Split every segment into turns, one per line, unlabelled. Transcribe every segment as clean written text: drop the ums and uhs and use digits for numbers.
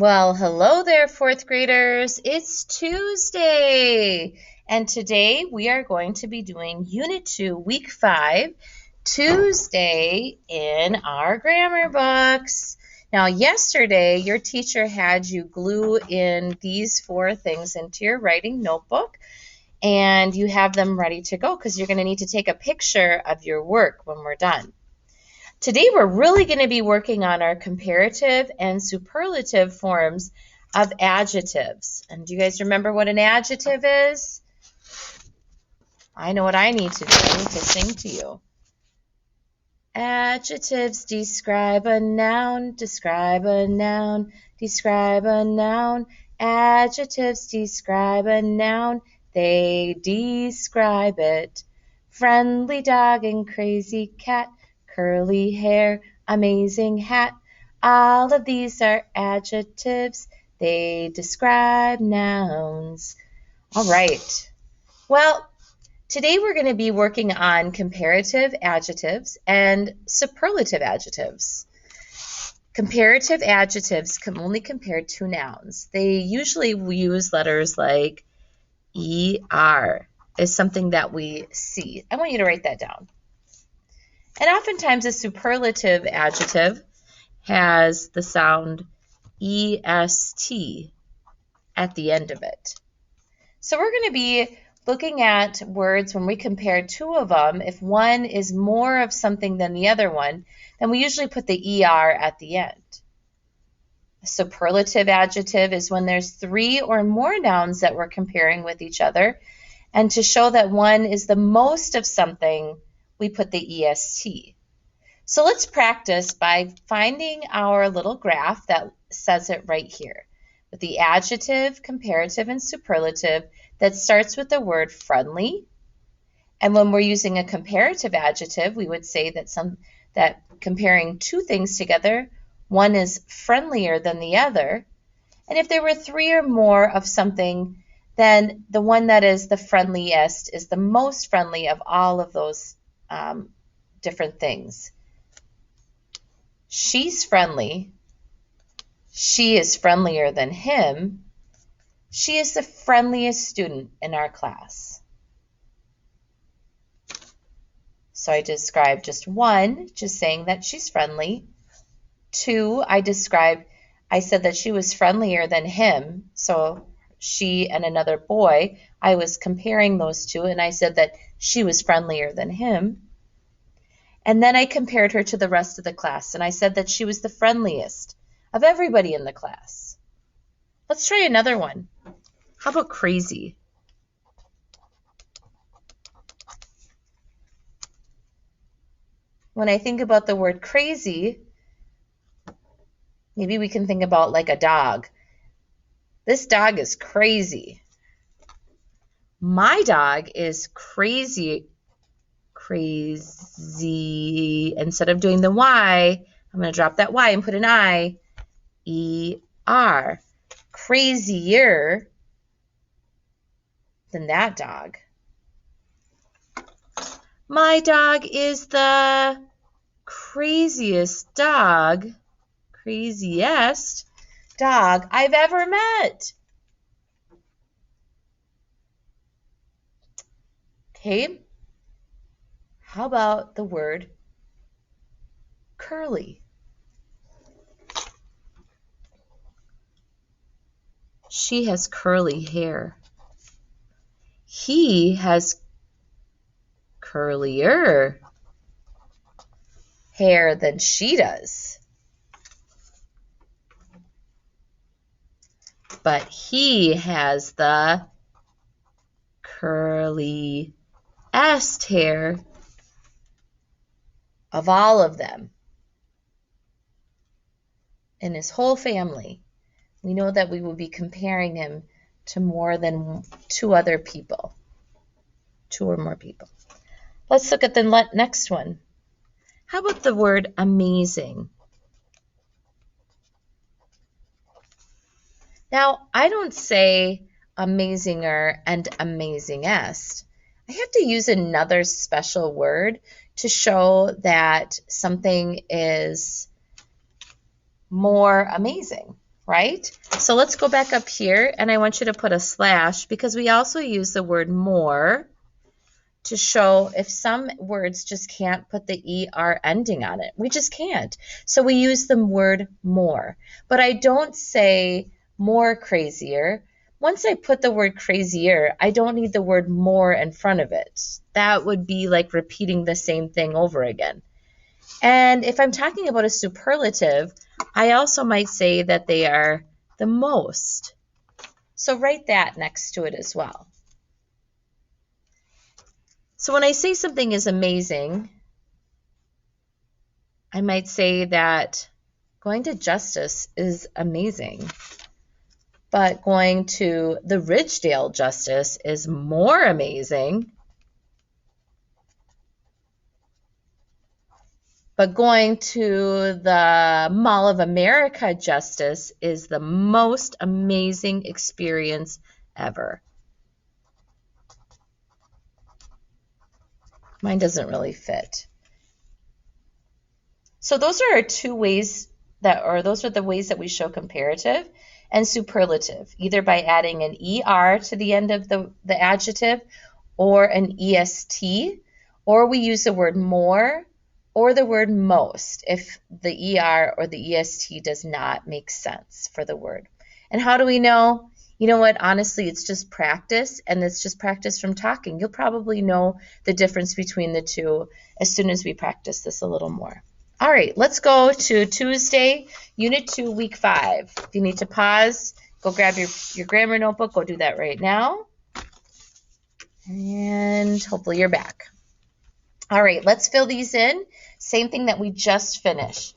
Well, hello there, fourth graders. It's Tuesday, and today we are going to be doing Unit 2, Week 5, Tuesday in our grammar books. Now, yesterday, your teacher had you glue in these four things into your writing notebook, and you have them ready to go because you're going to need to take a picture of your work when we're done. Today we're really going to be working on our comparative and superlative forms of adjectives. And do you guys remember what an adjective is? I know what I need to do. I need to sing to you. Adjectives describe a noun, describe a noun, describe a noun. Adjectives describe a noun, they describe it. Friendly dog and crazy cat, curly hair, amazing hat. All of these are adjectives, they describe nouns. All right. Well, today we're going to be working on comparative adjectives and superlative adjectives. Comparative adjectives can only compare two nouns. They usually use letters like ER is something that we see. I want you to write that down. And oftentimes a superlative adjective has the sound EST at the end of it. So we're going to be looking at words when we compare two of them. If one is more of something than the other one, then we usually put the ER at the end. A superlative adjective is when there's three or more nouns that we're comparing with each other. And to show that one is the most of something, we put the EST. So let's practice by finding our little graph that says it right here, with the adjective, comparative, and superlative that starts with the word friendly. And when we're using a comparative adjective, we would say that comparing two things together, one is friendlier than the other. And if there were three or more of something, then the one that is the friendliest is the most friendly of all of those different things. She's friendly. She is friendlier than him. She is the friendliest student in our class. So I described just one, just saying that she's friendly. Two, I said that she was friendlier than him. So she and another boy, I was comparing those two, and I said that she was friendlier than him. And then I compared her to the rest of the class, and I said that she was the friendliest of everybody in the class. Let's try another one. How about crazy? When I think about the word crazy, maybe we can think about like a dog. This dog is crazy. My dog is crazy. Crazy. Instead of doing the Y, I'm going to drop that Y and put an I. E-R. Crazier than that dog. My dog is the craziest dog I've ever met. Okay, how about the word curly? She has curly hair. He has curlier hair than she does. But he has the curliest hair of all of them in his whole family. We know that we will be comparing him to more than two or more people. Let's look at the next one. How about the word amazing? Now, I don't say amazinger and amazingest. I have to use another special word to show that something is more amazing. right? So let's go back up here, and I want you to put a slash because we also use the word more to show if some words just can't put the ER ending on it. We just can't. So we use the word more. But I don't say more crazier. Once I put the word crazier, I don't need the word more in front of it. That would be like repeating the same thing over again. And if I'm talking about a superlative, I also might say that they are the most. So write that next to it as well. So when I say something is amazing, I might say that going to Justice is amazing, but going to the Ridgedale Justice is more amazing. But going to the Mall of America Justice is the most amazing experience ever. Mine doesn't really fit. So those are our two ways those are the ways that we show comparative and superlative, either by adding an ER to the end of the adjective or an EST, or we use the word more or the word most if the ER or the EST does not make sense for the word. And how do we know? You know what? Honestly, it's just practice, and it's just practice from talking. You'll probably know the difference between the two as soon as we practice this a little more. All right, let's go to Tuesday, Unit 2, Week 5. If you need to pause, go grab your grammar notebook. Go do that right now. And hopefully you're back. All right, let's fill these in. Same thing that we just finished.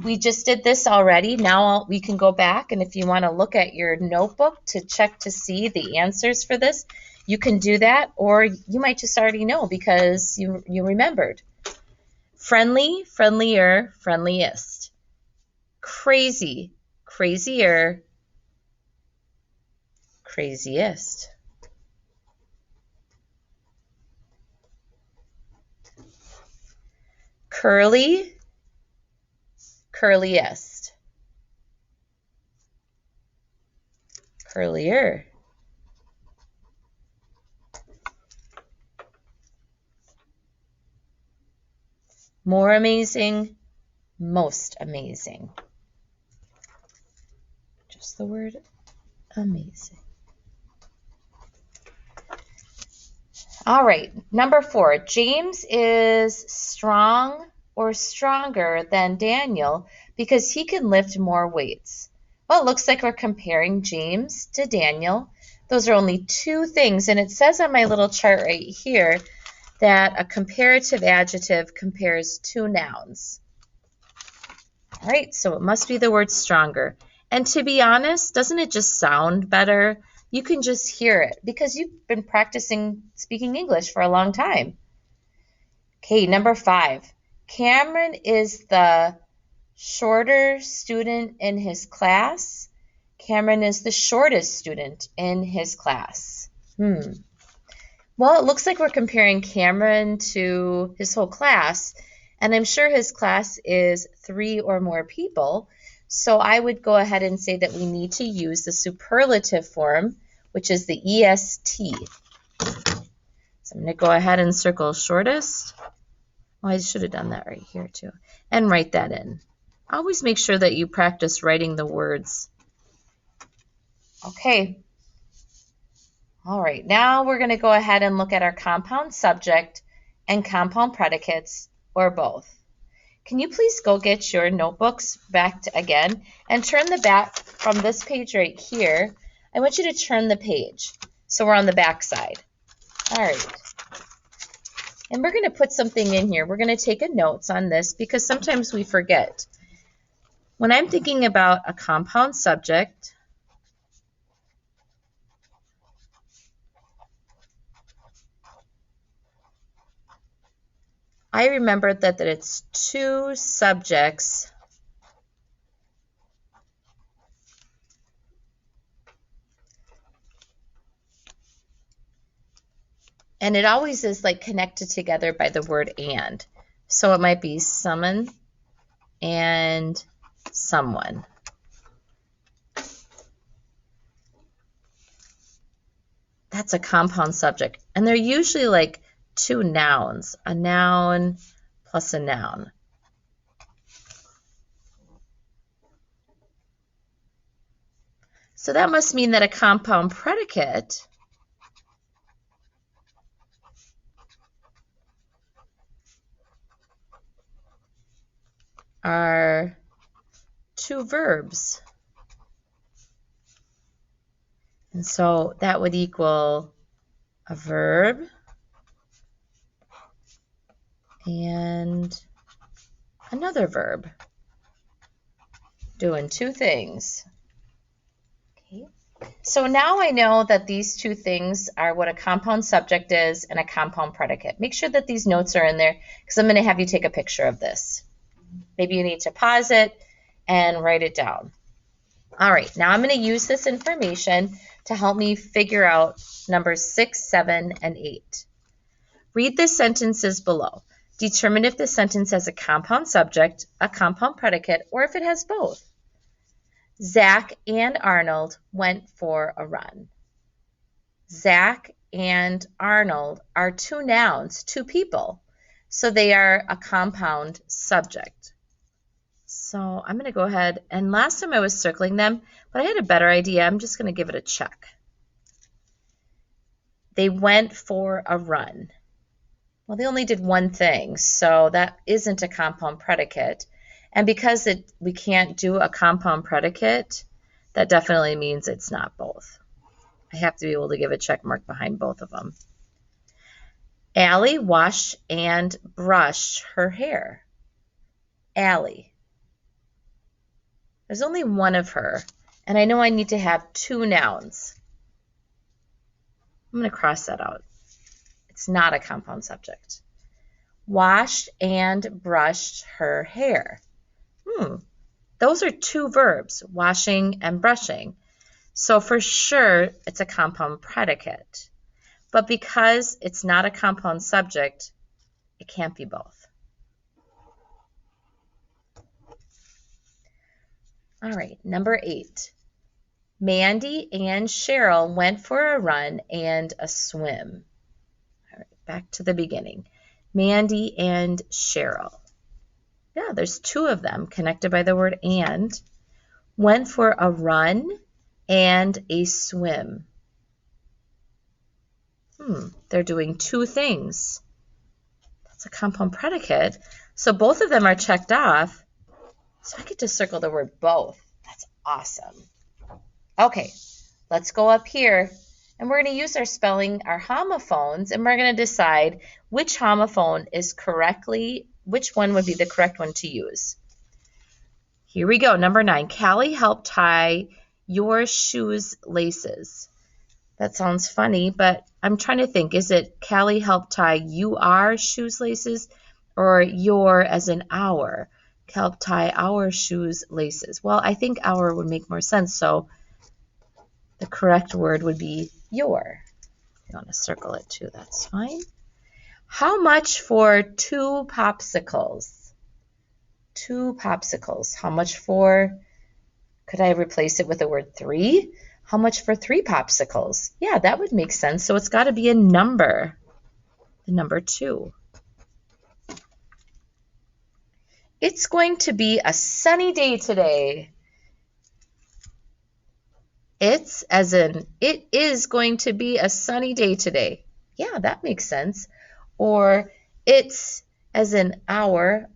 We just did this already. Now we can go back, and if you want to look at your notebook to check to see the answers for this, you can do that, or you might just already know because you remembered. Friendly, friendlier, friendliest. Crazy, crazier, craziest. Curly, curliest. Curlier. More amazing, most amazing. Just the word amazing. All right, number 4. James is strong or stronger than Daniel because he can lift more weights. Well, it looks like we're comparing James to Daniel. Those are only two things, and it says on my little chart right here that a comparative adjective compares two nouns. All right, so it must be the word stronger. And to be honest, doesn't it just sound better? You can just hear it because you've been practicing speaking English for a long time. Okay, number 5. Cameron is the shorter student in his class. Cameron is the shortest student in his class. Well, it looks like we're comparing Cameron to his whole class, and I'm sure his class is 3 or more people. So I would go ahead and say that we need to use the superlative form, which is the EST. So I'm going to go ahead and circle shortest. Oh, I should have done that right here too. And write that in. Always make sure that you practice writing the words. Okay. All right, now we're going to go ahead and look at our compound subject and compound predicates, or both. Can you please go get your notebooks back again and turn the back from this page right here. I want you to turn the page so we're on the back side. All right. And we're going to put something in here. We're going to take a notes on this because sometimes we forget. When I'm thinking about a compound subject, I remember that it's two subjects and it always is like connected together by the word and. So it might be someone and someone. that's a compound subject. And they're usually like two nouns, a noun plus a noun. So that must mean that a compound predicate are two verbs. And so that would equal a verb and another verb doing two things. Okay. So now I know that these two things are what a compound subject is and a compound predicate. Make sure that these notes are in there because I'm going to have you take a picture of this. Maybe you need to pause it and write it down. All right, now I'm going to use this information to help me figure out numbers 6, 7, and 8. Read the sentences below. Determine if the sentence has a compound subject, a compound predicate, or if it has both. Zach and Arnold went for a run. Zach and Arnold are two nouns, two people, so they are a compound subject. So I'm going to go ahead, and last time I was circling them, but I had a better idea. I'm just going to give it a check. They went for a run. Well, they only did one thing, so that isn't a compound predicate. And because we can't do a compound predicate, that definitely means it's not both. I have to be able to give a check mark behind both of them. Allie washed and brushed her hair. Allie. There's only one of her, and I know I need to have two nouns. I'm going to cross that out. It's not a compound subject. Washed and brushed her hair. Those are two verbs, washing and brushing. So for sure, it's a compound predicate. But because it's not a compound subject, it can't be both. All right, number 8. Mandy and Cheryl went for a run and a swim. All right, back to the beginning. Mandy and Cheryl. Yeah, there's two of them connected by the word and. Went for a run and a swim. They're doing two things. That's a compound predicate. So both of them are checked off. So I get to circle the word both. That's awesome. Okay, let's go up here. And we're going to use our spelling, our homophones, and we're going to decide which homophone is which one would be the correct one to use. Here we go, number 9. Callie helped tie your shoes laces. That sounds funny, but I'm trying to think. Is it Callie helped tie your shoes laces or your as in our? Help tie our shoes laces. Well, I think our would make more sense, so the correct word would be your. If you want to circle it too, that's fine. How much for 2 popsicles? 2 popsicles. How much for, could I replace it with the word 3? How much for 3 popsicles? Yeah, that would make sense. So it's got to be a number. The number 2. It's going to be a sunny day today. It's as in, it is going to be a sunny day today. Yeah, that makes sense. Or it's as in our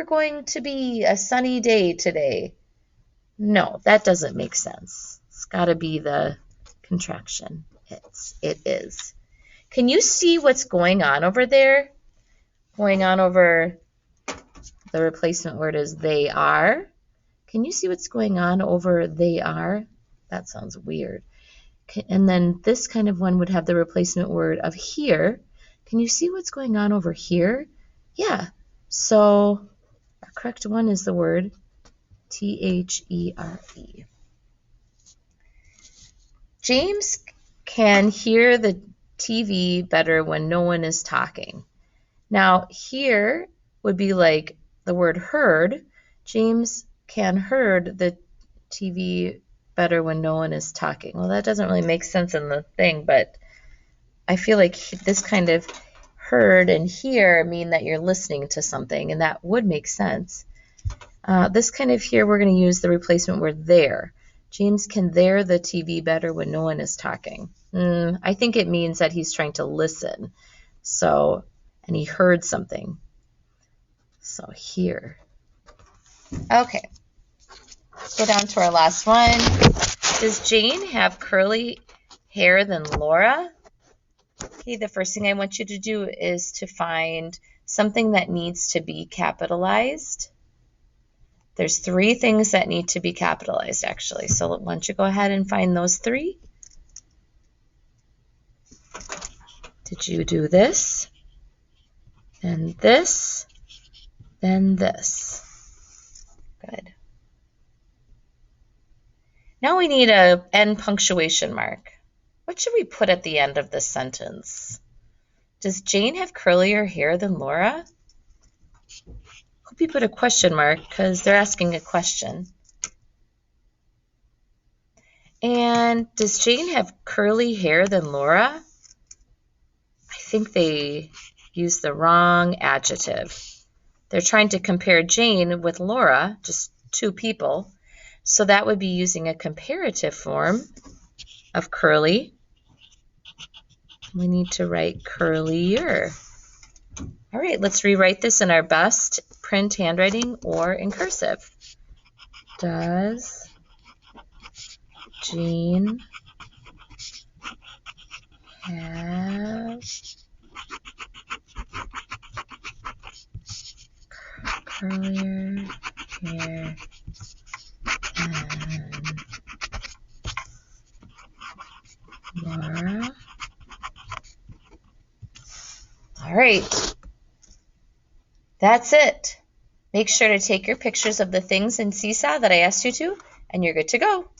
going to be a sunny day today. No, that doesn't make sense. It's got to be the contraction. It is. Can you see what's going on over there? Going on over, the replacement word is they are. Can you see what's going on over they are? That sounds weird. And then this kind of one would have the replacement word of here. Can you see what's going on over here? Yeah. So our correct one is the word T-H-E-R-E. James can hear the TV better when no one is talking. Now, here would be like the word heard. James can heard the TV better when no one is talking. Well, that doesn't really make sense in the thing, but I feel like this kind of heard and hear mean that you're listening to something, and that would make sense. This kind of here, we're going to use the replacement word there. James can there the TV better when no one is talking. I think it means that he's trying to listen. So, and he heard something. So here. Okay. Go down to our last one. Does Jane have curly hair than Laura? Okay, the first thing I want you to do is to find something that needs to be capitalized. There's 3 things that need to be capitalized, actually. So why don't you go ahead and find those 3? Did you do this? Then this? Then this. Good. Now we need an end punctuation mark. What should we put at the end of this sentence? Does Jane have curlier hair than Laura? Hope you put a question mark because they're asking a question. And does Jane have curly hair than Laura? I think they used the wrong adjective. They're trying to compare Jane with Laura, just 2 people. So that would be using a comparative form of curly. We need to write curlier. All right, let's rewrite this in our best print handwriting or in cursive. Does Jane have curlier hair than Laura? All right, that's it. Make sure to take your pictures of the things in Seesaw that I asked you to, and you're good to go.